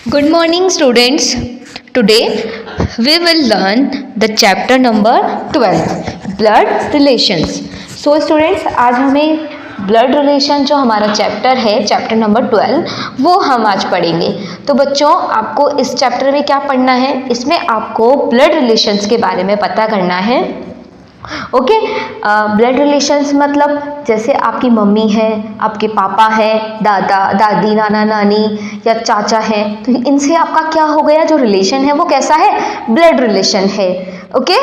Good morning students. Today we will learn the chapter number 12 blood relations. So students आज हमें blood relation जो हमारा chapter है chapter number 12 वो हम आज पढ़ेंगे। तो बच्चों आपको इस चैप्टर में क्या पढ़ना है, इसमें आपको ब्लड रिलेशंस के बारे में पता करना है। ओके, ब्लड रिलेशंस मतलब जैसे आपकी मम्मी है, आपके पापा है, दादा दादी, नाना नानी या चाचा है, तो इनसे आपका क्या हो गया, जो रिलेशन है वो कैसा है, ब्लड रिलेशन है। ओके,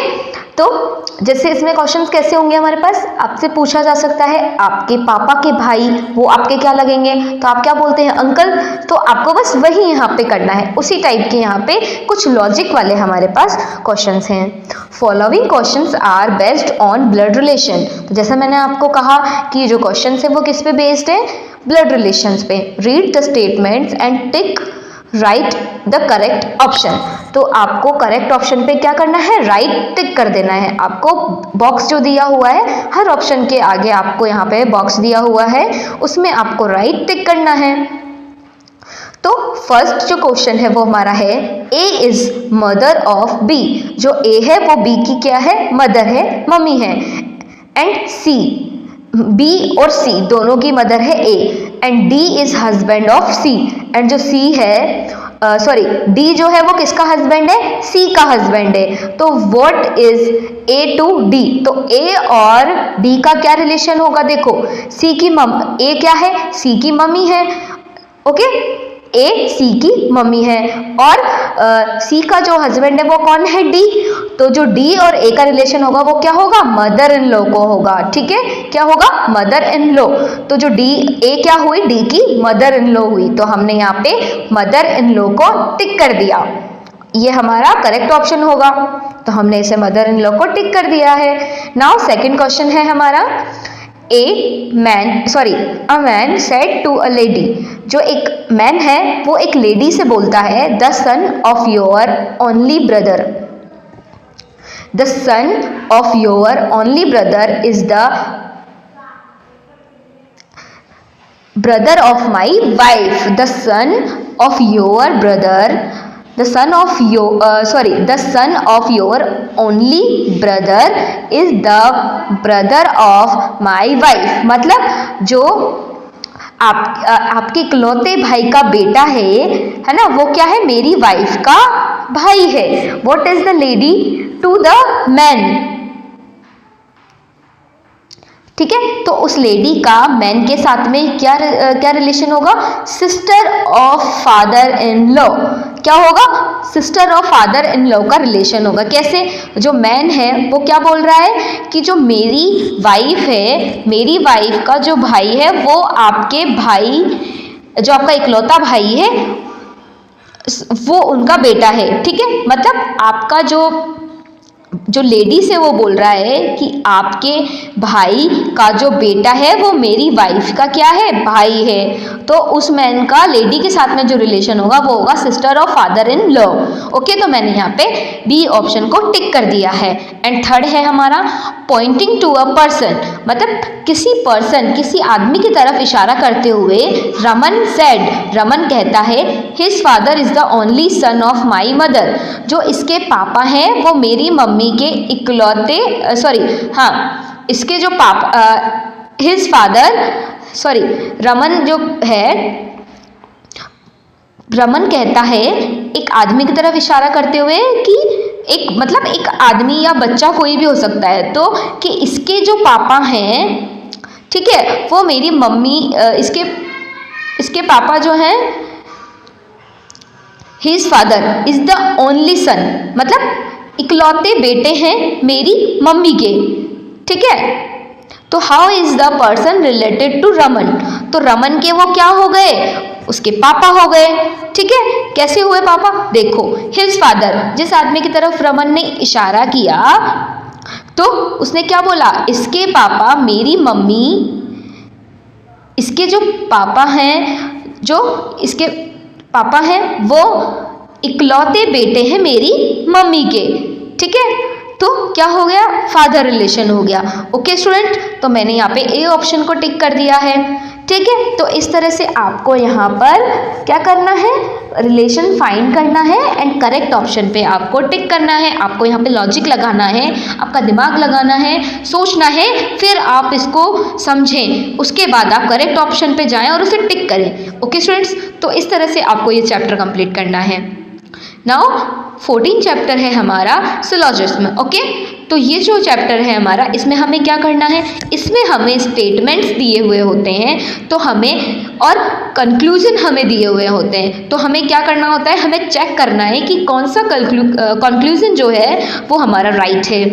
तो जैसे इसमें क्वेश्चंस कैसे होंगे हमारे पास, आपसे पूछा जा सकता है आपके पापा के भाई वो आपके क्या लगेंगे, तो आप क्या बोलते हैं, अंकल। तो आपको बस वही यहाँ पे करना है, उसी टाइप के यहाँ पे कुछ लॉजिक वाले हमारे पास क्वेश्चंस हैं। Following questions are based on blood relation. तो जैसा मैंने आपको कहा कि जो क्वेश्चंस है वो किस पे बेस्ड है, ब्लड रिलेशंस पे। Read the statements and tick right the correct option. तो आपको करेक्ट ऑप्शन पे क्या करना है, राइट टिक कर देना है। आपको बॉक्स जो दिया हुआ है, हर ऑप्शन के आगे आपको यहाँ पे बॉक्स दिया हुआ है, उसमें आपको राइट टिक करना है। तो फर्स्ट जो क्वेश्चन है वो हमारा है, ए इज मदर ऑफ बी। जो ए है वो बी की क्या है, मदर है, मम्मी है। एंड सी, बी और सी दोनों की मदर है A. And D is husband of C. And जो सी है डी जो है वो किसका हस्बैंड है, सी का हस्बैंड है। तो what is A to D. तो ए और डी का क्या रिलेशन होगा, देखो सी की ए क्या है, सी की मम्मी है। ओके, ए सी की मम्मी है और सी का जो हस्बैंड है वो कौन है, डी। तो जो डी और ए का रिलेशन होगा वो क्या होगा, मदर इन लॉ को होगा। ठीक है, क्या होगा, मदर इन लॉ। तो जो डी ए क्या हुई, डी की मदर इन लॉ हुई। तो हमने यहाँ पे मदर इन लॉ को टिक कर दिया, ये हमारा करेक्ट ऑप्शन होगा। तो हमने इसे मदर इन लॉ को टिक कर दिया है। नाउ सेकेंड क्वेश्चन है हमारा, a man said to a lady. जो एक मैन है वो एक लेडी से बोलता है, the son of your only brother. The son of your only brother is the brother of my wife. The son of your brother, the son of your only brother is the brother of my wife। मतलब जो आपके इकलौते भाई का बेटा है ना, वो क्या है, मेरी वाइफ का भाई है। What is the lady to the man। ठीक है, तो उस लेडी का मैन के साथ में क्या रिलेशन होगा, sister of father in law. क्या होगा, sister of father in law का रिलेशन होगा। कैसे, जो मैन है वो क्या बोल रहा है कि जो मेरी वाइफ है, मेरी वाइफ का जो भाई है वो आपके भाई, जो आपका इकलौता भाई है वो उनका बेटा है। ठीक है, मतलब आपका जो लेडी से वो बोल रहा है कि आपके भाई का जो बेटा है वो मेरी वाइफ का क्या है, भाई है। तो उस मैन का लेडी के साथ में जो रिलेशन होगा वो होगा sister of father in law. Okay, तो मैंने यहाँ पे बी ऑप्शन को टिक कर दिया है। एंड थर्ड है हमारा, पॉइंटिंग टू अ पर्सन। मतलब किसी पर्सन, किसी आदमी की तरफ इशारा करते हुए, रमन सेड, रमन कहता है, his father is the only son of my mother. जो इसके पापा हैं वो मेरी मम्मी के इकलौते, इसके जो पापा, हिज फादर, रमन जो है, रमन कहता है एक आदमी की तरफ इशारा करते हुए कि एक आदमी या बच्चा कोई भी हो सकता है, तो कि इसके जो पापा हैं, ठीक है, वो मेरी मम्मी, इसके पापा जो हैं, his father is the only son, मतलब इकलौते बेटे हैं मेरी मम्मी के। ठीक है, तो how is the person related to Raman. तो रमन के वो क्या हो गए, उसके पापा हो गए। ठीक है, कैसे हुए पापा, देखो हिज फादर, जिस आदमी की तरफ रमन ने इशारा किया तो उसने क्या बोला, इसके पापा मेरी मम्मी, इसके जो पापा हैं, जो इसके पापा हैं वो इकलौते बेटे हैं मेरी मम्मी के। ठीक है, तो क्या हो गया, फादर रिलेशन हो गया। ओके स्टूडेंट, तो मैंने यहाँ पे ए ऑप्शन को टिक कर दिया है। ठीक है, तो इस तरह से आपको यहाँ पर क्या करना है, रिलेशन फाइंड करना है एंड करेक्ट ऑप्शन पे आपको टिक करना है। आपको यहाँ पे लॉजिक लगाना है, आपका दिमाग लगाना है, सोचना है, फिर आप इसको समझें, उसके बाद आप करेक्ट ऑप्शन पे जाएं और उसे टिक करें। ओके स्टूडेंट्स, तो इस तरह से आपको ये चैप्टर कंप्लीट करना है। नाउ 14 चैप्टर है हमारा सिलोजिज्म। ओके, तो ये जो चैप्टर है हमारा, इसमें हमें क्या करना है, इसमें हमें स्टेटमेंट्स दिए हुए होते हैं, तो हमें और कंक्लूजन हमें दिए हुए होते हैं, तो हमें क्या करना होता है, हमें चेक करना है कि कौन सा कंक्लूजन जो है वो हमारा राइट है।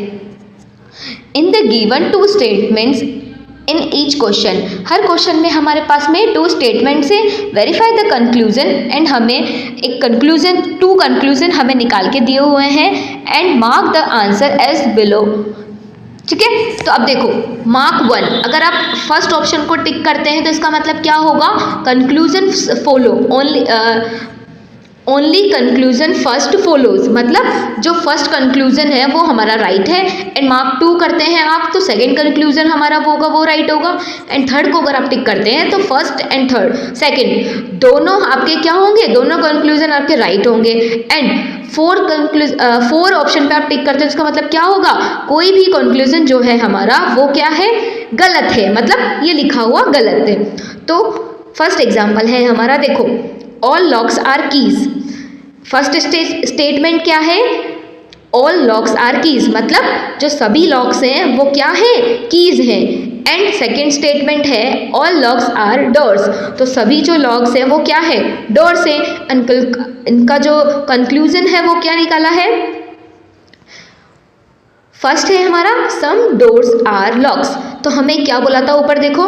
In the given 2 statements in each question, her question में हमारे पास में 2 स्टेटमेंट से वेरीफाई द कंक्लूजन एंड हमें एक कंक्लूजन 2 कंक्लूजन हमें निकाल के दिए हुए हैं and mark the answer as below. ठीक है, तो अब देखो मार्क 1, अगर आप फर्स्ट ऑप्शन को टिक करते हैं तो इसका मतलब क्या होगा, conclusion follow only conclusion first follows, मतलब जो फर्स्ट कंक्लूजन है वो हमारा राइट है। एंड मार्क 2 करते हैं आप तो सेकंड कंक्लूजन हमारा वो होगा, वो राइट होगा। एंड थर्ड को अगर आप टिक करते हैं तो फर्स्ट एंड थर्ड सेकंड दोनों आपके क्या होंगे, दोनों कंक्लूजन आपके राइट होंगे। एंड 4 ऑप्शन पे आप टिक करते हैं, इसका मतलब क्या होगा, कोई भी कंक्लूजन जो है हमारा वो क्या है, गलत है, मतलब ये लिखा हुआ गलत है। तो फर्स्ट एग्जाम्पल है हमारा, देखो all locks are keys. First statement क्या है, ऑल लॉक्स आर कीज, मतलब जो सभी लॉक्स हैं वो क्या है, कीज हैं। एंड सेकेंड स्टेटमेंट है ऑल लॉक्स आर डोर्स, तो सभी जो लॉक्स हैं वो क्या है, डोर्स हैं। इनका जो कंक्लूजन है वो क्या निकाला है, फर्स्ट है हमारा सम डोर्स आर लॉक्स, तो हमें क्या बोला था ऊपर देखो,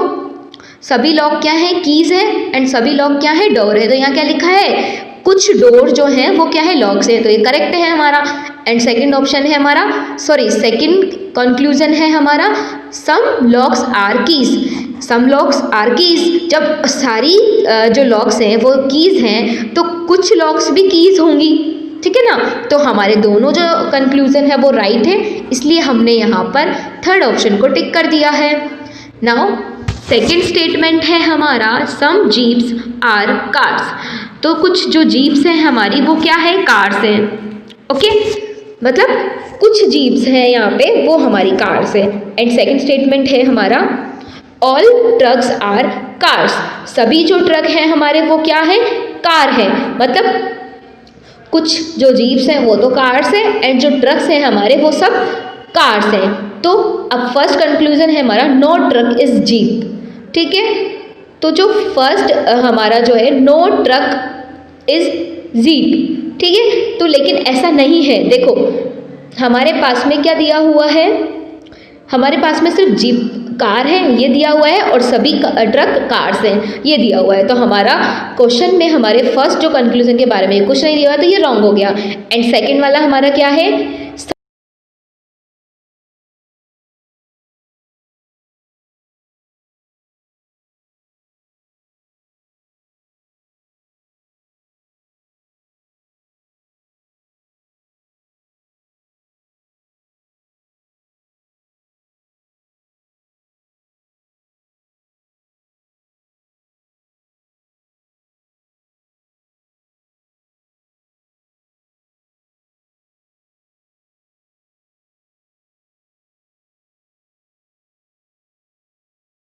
सभी लॉक क्या है, कीज है, एंड सभी लॉक क्या है, डोर है। तो यहाँ क्या लिखा है, कुछ डोर जो हैं वो क्या है, लॉक्स है, तो ये करेक्ट है हमारा। एंड सेकंड ऑप्शन है हमारा, सेकंड कंक्लूजन है हमारा some locks are keys. Some locks are keys, जब सारी जो लॉक्स हैं वो कीज हैं तो कुछ लॉक्स भी कीज होंगी, ठीक है ना। तो हमारे दोनों जो कंक्लूजन है वो राइट है, इसलिए हमने यहाँ पर थर्ड ऑप्शन को टिक कर दिया है। नाउ सेकेंड स्टेटमेंट है हमारा सम जीप्स आर कार्स, तो कुछ जो जीप्स हैं हमारी वो क्या है, कार्स हैं। ओके, मतलब कुछ जीप्स हैं यहाँ पे वो हमारी कार्स हैं। एंड सेकेंड स्टेटमेंट है हमारा ऑल ट्रक्स आर कार्स, सभी जो ट्रक हैं हमारे वो क्या है, कार है, मतलब कुछ जो जीप्स हैं वो तो कार्स हैं एंड जो ट्रक्स हैं हमारे वो सब कार्स हैं। तो अब फर्स्ट कंक्लूजन है हमारा नो ट्रक इज जीप। ठीक है, तो जो फर्स्ट हमारा जो है नो ट्रक इज जीप, ठीक है, तो लेकिन ऐसा नहीं है। देखो हमारे पास में क्या दिया हुआ है, हमारे पास में सिर्फ जीप कार है ये दिया हुआ है और सभी ट्रक कार्स हैं ये दिया हुआ है। तो हमारा क्वेश्चन में हमारे फर्स्ट जो कंक्लूजन के बारे में कुछ नहीं दिया हुआ, तो ये रॉन्ग हो गया। एंड सेकंड वाला हमारा क्या है,